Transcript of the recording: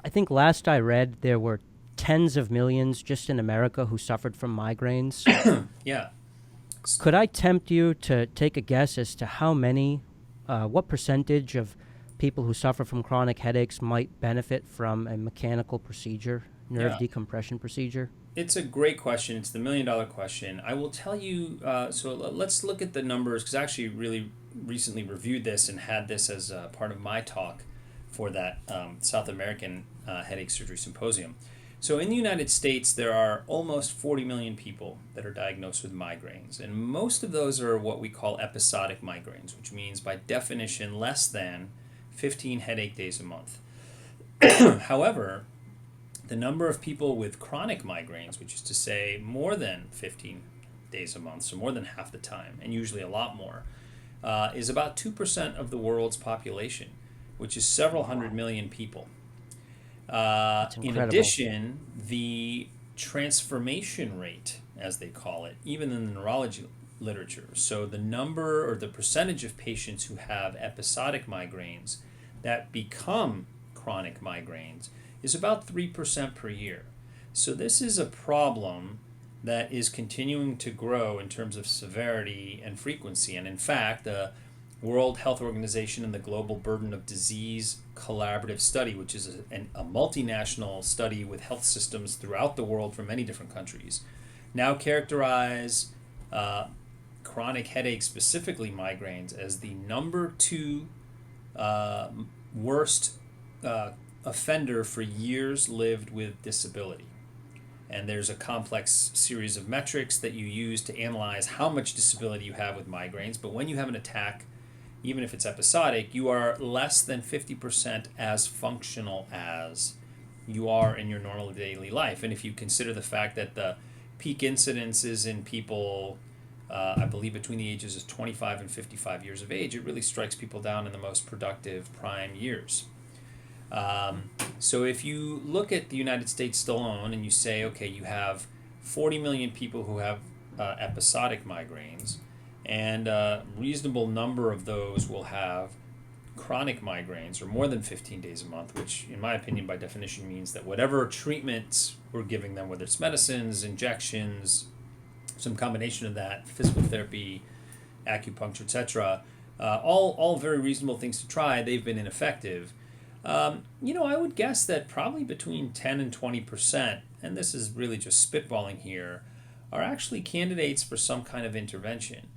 I think last I read, there were tens of millions just in America who suffered from migraines. Yeah. Could I tempt you to take a guess as to how many, what percentage of people who suffer from chronic headaches might benefit from a mechanical procedure, nerve Yeah. decompression procedure? It's a great question. It's the million dollar question. I will tell you. Let's look at the numbers because I actually really recently reviewed this and had this as part of my talk for that South American headache surgery symposium. So in the United States, there are almost 40 million people that are diagnosed with migraines, and most of those are what we call episodic migraines, which means by definition less than 15 headache days a month. However, the number of people with chronic migraines, which is to say more than 15 days a month, so more than half the time, and usually a lot more, is about 2% of the world's population, which is several hundred Wow, million people. that's In incredible. addition, the transformation rate, as they call it, even in the neurology literature, so the number or the percentage of patients who have episodic migraines that become chronic migraines is about 3% per year. So this is a problem that is continuing to grow in terms of severity and frequency. And in fact, the World Health Organization and the Global Burden of Disease Collaborative Study, which is a multinational study with health systems throughout the world from many different countries, now characterize chronic headaches, specifically migraines, as the number two uh, worst offender for years lived with disability. And there's a complex series of metrics that you use to analyze how much disability you have with migraines. But when you have an attack, even if it's episodic, you are less than 50% as functional as you are in your normal daily life. And if you consider the fact that the peak incidence is in people, I believe, between the ages of 25 and 55 years of age, it really strikes people down in the most productive prime years. Um, so if you look at the United States alone and you say, okay, you have 40 million people who have episodic migraines, and a reasonable number of those will have chronic migraines or more than 15 days a month, which in my opinion by definition means that whatever treatments we're giving them, whether it's medicines, injections, some combination of that, physical therapy, acupuncture, etc., all very reasonable things to try, they've been ineffective. I would guess that probably between 10 and 20%, and this is really just spitballing here, are actually candidates for some kind of intervention.